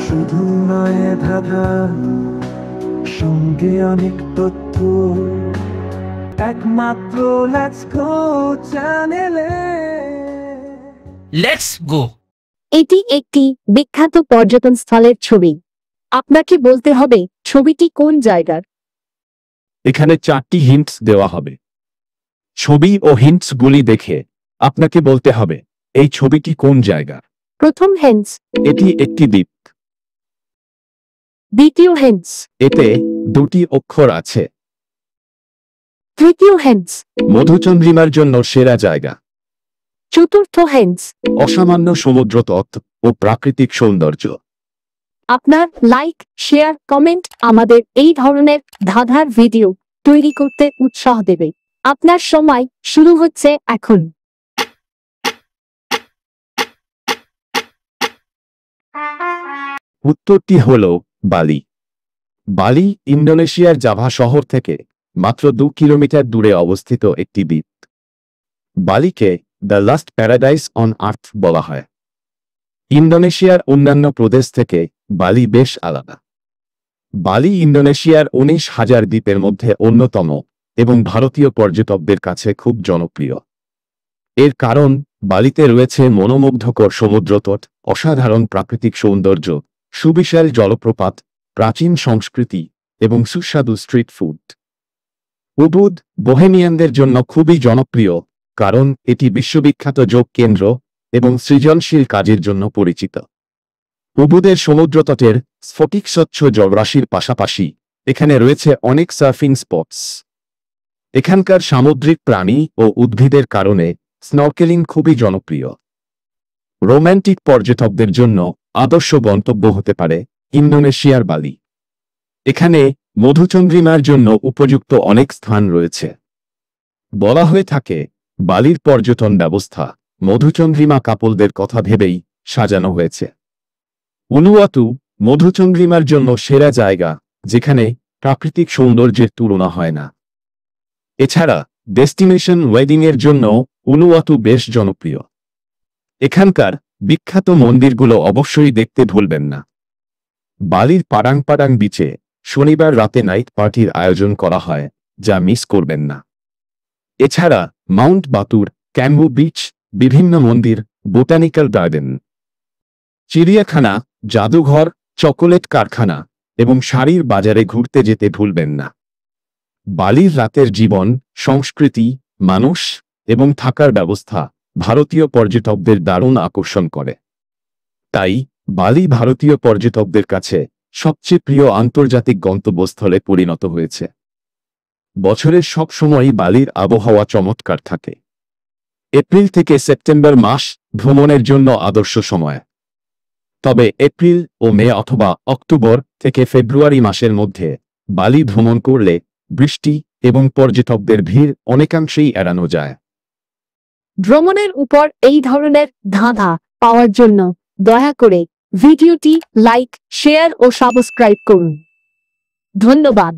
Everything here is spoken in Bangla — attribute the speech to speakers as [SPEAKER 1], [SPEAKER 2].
[SPEAKER 1] শুধু নয় ধাঁধা, সঙ্গে অনেক তথ্য, একমাত্র লেটস গো চ্যানেলে।
[SPEAKER 2] Let's go.
[SPEAKER 3] এটি একটি বিখ্যাত পর্যটন স্থলের ছবি। আপনাকে বলতে হবে ছবিটি কোন জায়গার।
[SPEAKER 4] এখানে 4টি হিন্টস দেওয়া হবে। ছবি ও হিন্টসগুলি দেখে আপনাকে বলতে হবে এই ছবিটি কোন জায়গার।
[SPEAKER 3] প্রথম হেন্স।
[SPEAKER 4] এটি একটি দ্বীপ।
[SPEAKER 3] দ্বিতীয় হেন্স।
[SPEAKER 4] এতে 2টি অক্ষর আছে।
[SPEAKER 3] তৃতীয় হেন্স।
[SPEAKER 4] মধুচন্দ্রিমার জন্য সেরা জায়গা।
[SPEAKER 3] চতুর্থ হেন্স।
[SPEAKER 4] অসামান্য সমুদ্র তট ও প্রাকৃতিক সৌন্দর্য।
[SPEAKER 3] আপনার লাইক, শেয়ার, কমেন্ট আমাদের এই ধরনের ধাঁধার ভিডিও তৈরি করতে উৎসাহ দেবে। আপনার সময় শুরু হচ্ছে এখন।
[SPEAKER 4] উত্তরটি হল বালি। বালি ইন্দোনেশিয়ার জাভা শহর থেকে মাত্র 2 কিলোমিটার দূরে অবস্থিত একটি দ্বীপ। বালিকে the last paradise on earth বলা হয়। ইন্দোনেশিয়ার অন্যান্য প্রদেশ থেকে বালি বেশ আলাদা। বালি ইন্দোনেশিয়ার 19,000 দ্বীপের মধ্যে অন্যতম এবং ভারতীয় পর্যটকদের কাছে খুব জনপ্রিয়। এর কারণ বালিতে রয়েছে মনোমুগ্ধকর সমুদ্রতট, অসাধারণ প্রাকৃতিক সৌন্দর্য, সুবিশাল জলপ্রপাত, প্রাচীন সংস্কৃতি এবং সুস্বাদু স্ট্রিট ফুড। উবুদ বোহেমিয়ানদের জন্য খুবই জনপ্রিয় কারণ এটি বিশ্ববিখ্যাত যোগ কেন্দ্র এবং সৃজনশীল কাজের জন্য পরিচিত। উবুদের সমুদ্রতটের স্ফটিক স্বচ্ছ জলরাশির পাশাপাশি এখানে রয়েছে অনেক সার্ফিং স্পটস। এখানকার সামুদ্রিক প্রাণী ও উদ্ভিদের কারণে স্নর্কেলিং খুবই জনপ্রিয়। রোম্যান্টিক পর্যটকদের জন্য আদর্শ গন্তব্য হতে পারে ইন্দোনেশিয়ার বালি। এখানে মধুচন্দ্রিমার জন্য উপযুক্ত অনেক স্থান রয়েছে। বলা হয়ে থাকে বালির পর্যটন ব্যবস্থা মধুচন্দ্রিমা কাপলদের কথা ভেবেই সাজানো হয়েছে। উলুওয়াতু মধুচন্দ্রিমার জন্য সেরা জায়গা, যেখানে প্রাকৃতিক সৌন্দর্যের তুলনা হয় না। এছাড়া ডেস্টিনেশন ওয়েডিংয়ের জন্য উলুওয়াতু বেশ জনপ্রিয়। এখানকার বিখ্যাত মন্দিরগুলো অবশ্যই দেখতে ভুলবেন না। বালির পারাং পারাং বিচে শনিবার রাতে নাইট পার্টির আয়োজন করা হয়, যা মিস করবেন না। এছাড়া মাউন্ট বাতুর, ক্যাম্বু বিচ, বিভিন্ন মন্দির, বোটানিক্যাল গার্ডেন, চিড়িয়াখানা, জাদুঘর, চকোলেট কারখানা এবং শাড়ির বাজারে ঘুরতে যেতে ভুলবেন না। বালির রাতের জীবন, সংস্কৃতি, মানুষ এবং থাকার ব্যবস্থা ভারতীয় পর্যটকদের দারুণ আকর্ষণ করে। তাই বালি ভারতীয় পর্যটকদের কাছে সবচেয়ে প্রিয় আন্তর্জাতিক গন্তব্যস্থলে পরিণত হয়েছে। বছরের সব সময়ই বালির আবহাওয়া চমৎকার থাকে। এপ্রিল থেকে সেপ্টেম্বর মাস ভ্রমণের জন্য আদর্শ সময়। তবে এপ্রিল ও মে অথবা অক্টোবর থেকে ফেব্রুয়ারি মাসের মধ্যে বালি ভ্রমণ করলে বৃষ্টি এবং পর্যটকদের ভিড় অনেকাংশেই এড়ানো যায়।
[SPEAKER 3] ভ্রমণের উপর এই ধরনের ধাঁধা পাওয়ার জন্য দয়া করে ভিডিওটি লাইক, শেয়ার ও সাবস্ক্রাইব করুন। ধন্যবাদ।